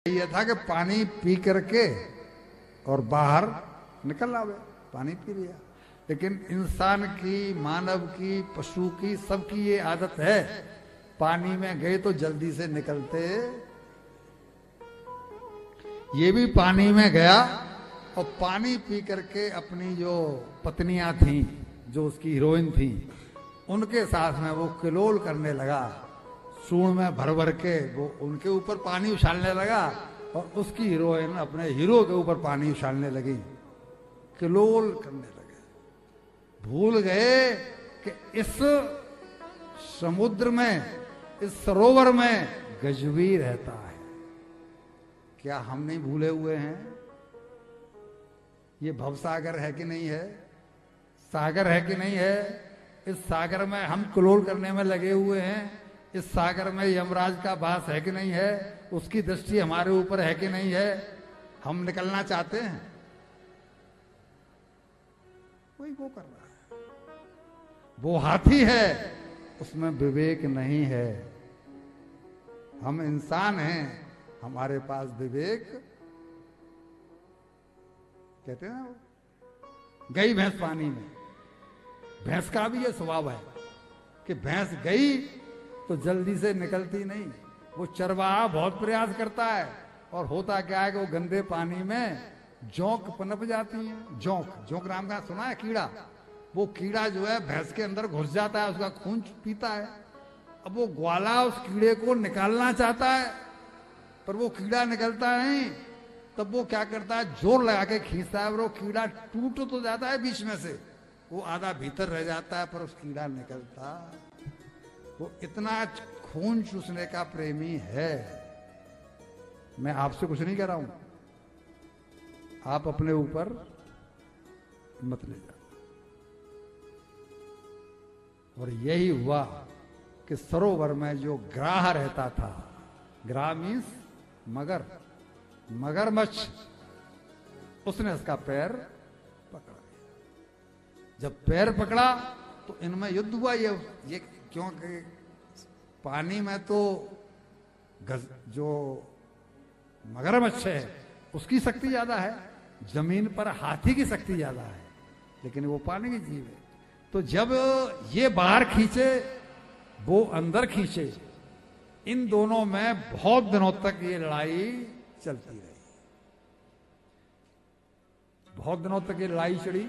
ये था कि पानी पी करके और बाहर निकल आवे, पानी पी लिया। लेकिन इंसान की, मानव की, पशु की, सबकी ये आदत है, पानी में गए तो जल्दी से निकलते। ये भी पानी में गया और पानी पी करके अपनी जो पत्नियां थीं, जो उसकी हीरोइन थी, उनके साथ में वो किलोल करने लगा। सूंड में भर भर के वो उनके ऊपर पानी उछालने लगा और उसकी हीरोइन अपने हीरो के ऊपर पानी उछालने लगी, किलोल करने लगे। भूल गए कि इस समुद्र में, इस सरोवर में गजबी रहता है। क्या हम नहीं भूले हुए हैं? ये भवसागर है कि नहीं है? सागर है कि नहीं है? इस सागर में हम किलोल करने में लगे हुए हैं। इस सागर में यमराज का वास है कि नहीं है? उसकी दृष्टि हमारे ऊपर है कि नहीं है? हम निकलना चाहते हैं, वही वो कर रहा है। वो हाथी है, उसमें विवेक नहीं है। हम इंसान हैं, हमारे पास विवेक, कहते हैं ना वो गई भैंस पानी में। भैंस का भी ये स्वभाव है कि भैंस गई तो जल्दी से निकलती नहीं। वो चरवाहा बहुत प्रयास करता है और होता क्या है कि वो गंदे पानी में जोंक पनप जाती है। जोंक नाम का सुना है? कीड़ा। वो कीड़ा जो है भैंस के अंदर घुस जाता है, उसका खून पीता है। अब वो ग्वाला उस कीड़े को निकालना चाहता है, पर वो कीड़ा निकलता नहीं। तब वो क्या करता है, जोर लगा के खींचता है और वो कीड़ा टूट तो जाता है बीच में से, वो आधा भीतर रह जाता है, पर उस कीड़ा निकलता। वो इतना खून चूसने का प्रेमी है। मैं आपसे कुछ नहीं कह रहा हूं, आप अपने ऊपर मत ले जाओ। और यही हुआ कि सरोवर में जो ग्राह रहता था, ग्राह मीन्स मगर, मगरमच्छ, उसने उसका पैर पकड़ा। जब पैर पकड़ा तो इनमें युद्ध हुआ। ये क्योंकि पानी में तो जो मगरमच्छ है उसकी शक्ति ज्यादा है, जमीन पर हाथी की शक्ति ज्यादा है, लेकिन वो पानी की जीव है। तो जब ये बाहर खींचे, वो अंदर खींचे, इन दोनों में बहुत दिनों तक ये लड़ाई चलती रही। बहुत दिनों तक ये लड़ाई चली।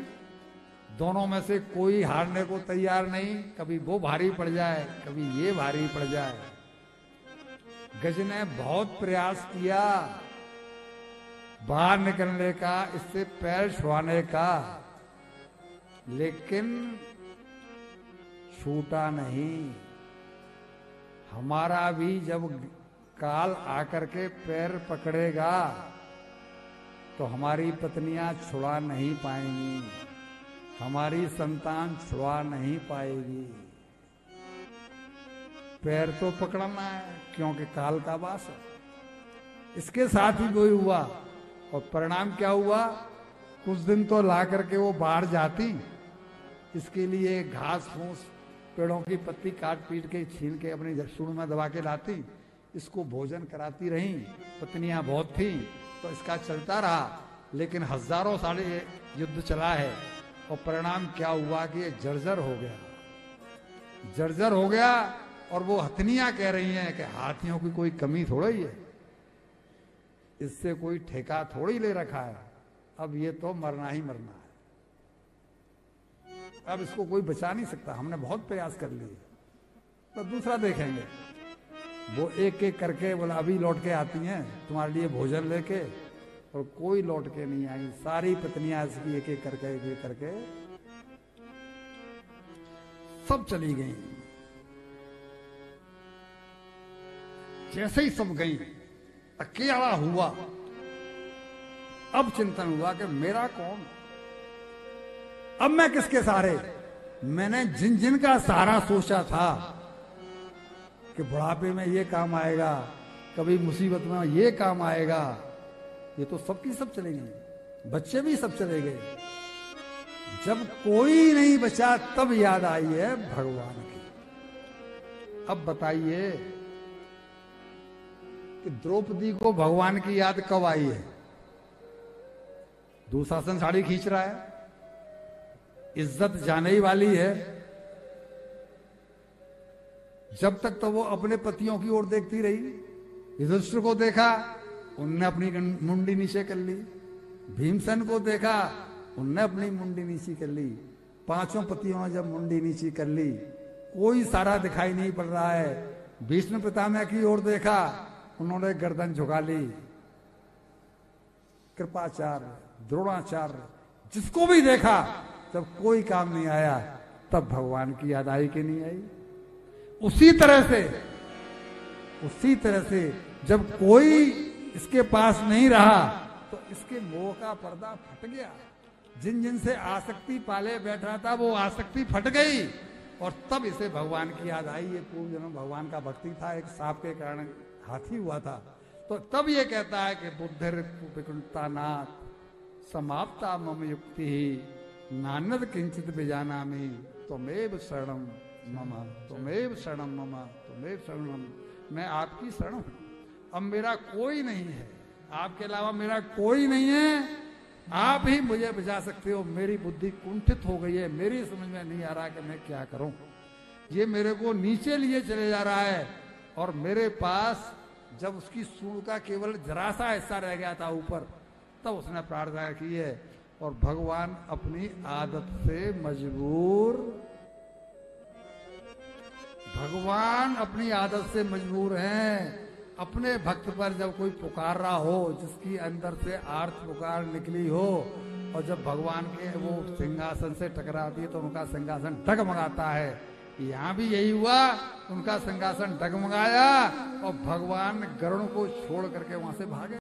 दोनों में से कोई हारने को तैयार नहीं। कभी वो भारी पड़ जाए, कभी ये भारी पड़ जाए। गज ने बहुत प्रयास किया बाहर निकलने का, इससे पैर छुड़ाने का, लेकिन छूटा नहीं। हमारा भी जब काल आकर के पैर पकड़ेगा तो हमारी पत्नियां छुड़ा नहीं पाएंगी, हमारी संतान छुड़ा नहीं पाएगी। पैर तो पकड़ना है, क्योंकि काल का वास है। इसके साथ ही वही हुआ। और परिणाम क्या हुआ? कुछ दिन तो ला करके वो बाहर जाती, इसके लिए घास फूस, पेड़ों की पत्ती काट पीट के, छीन के अपनी सूंड में दबा के लाती, इसको भोजन कराती रही। पत्नियां बहुत थी तो इसका चलता रहा। लेकिन हजारों साल ये युद्ध चला है और परिणाम क्या हुआ कि ये जर्जर हो गया, जर्जर हो गया। और वो हथनियां कह रही हैं कि हाथियों की कोई कमी थोड़ा ही है, इससे कोई ठेका थोड़ी ले रखा है, अब ये तो मरना ही मरना है, अब इसको कोई बचा नहीं सकता। हमने बहुत प्रयास कर लिए, तो दूसरा देखेंगे। वो एक एक करके बोला अभी लौट के आती हैं तुम्हारे लिए भोजन लेके, और कोई लौट के नहीं आई। सारी पत्नियां इसकी एक एक करके सब चली गई। जैसे ही सब गई, अकेला हुआ। अब चिंतन हुआ कि मेरा कौन, अब मैं किसके सहारे? मैंने जिन जिन का सहारा सोचा था कि बुढ़ापे में ये काम आएगा, कभी मुसीबत में ये काम आएगा, ये तो सबकी सब चले गए, बच्चे भी सब चले गए। जब कोई नहीं बचा तब याद आई है भगवान की। अब बताइए कि द्रौपदी को भगवान की याद कब आई है। दुशासन साड़ी खींच रहा है, इज्जत जाने ही वाली है। जब तक तो वो अपने पतियों की ओर देखती रही। युधिष्ठिर को देखा, उनने अपनी मुंडी नीचे कर ली। भीमसेन को देखा, उनने अपनी मुंडी नीची कर ली। पांचों पतियों ने जब मुंडी नीची कर ली, कोई सारा दिखाई नहीं पड़ रहा है। भीष्म पितामह की ओर देखा, उन्होंने गर्दन झुका ली। कृपाचार्य, द्रोणाचार्य, जिसको भी देखा, जब कोई काम नहीं आया, तब भगवान की याद आई कि नहीं आई। उसी तरह से जब कोई इसके पास नहीं रहा, तो इसके मोह का पर्दा फट गया। जिन जिन से आसक्ति पाले बैठा था, वो आसक्ति फट गई, और तब इसे भगवान की याद आई। ये पूर्व जन्म भगवान का भक्ति था, एक सांप के कारण हाथी हुआ था। तो तब ये कहता है कि बुद्धिर्विकुंठता नाथ समाप्ता मम युक्ति नान्यद किंचित बिजानामि त्वमेव शरणम मम, त्वमेव शरणम मम, त्वमेव शरणम। मैं आपकी शरण हूं, अब मेरा कोई नहीं है, आपके अलावा मेरा कोई नहीं है। आप ही मुझे बचा सकते हो। मेरी बुद्धि कुंठित हो गई है, मेरी समझ में नहीं आ रहा कि मैं क्या करूं। ये मेरे को नीचे लिए चले जा रहा है, और मेरे पास जब उसकी सूंड का केवल जरा सा हिस्सा रह गया था ऊपर, तब उसने प्रार्थना की है। और भगवान अपनी आदत से मजबूर, भगवान अपनी आदत से मजबूर हैं। अपने भक्त पर जब कोई पुकार रहा हो, जिसकी अंदर से आर्त पुकार निकली हो, और जब भगवान के वो सिंहासन से टकराती है, तो उनका सिंहासन डगमगाता है। यहाँ भी यही हुआ, उनका सिंहासन डगमगाया, और भगवान गरुड़ को छोड़ करके वहां से भागे।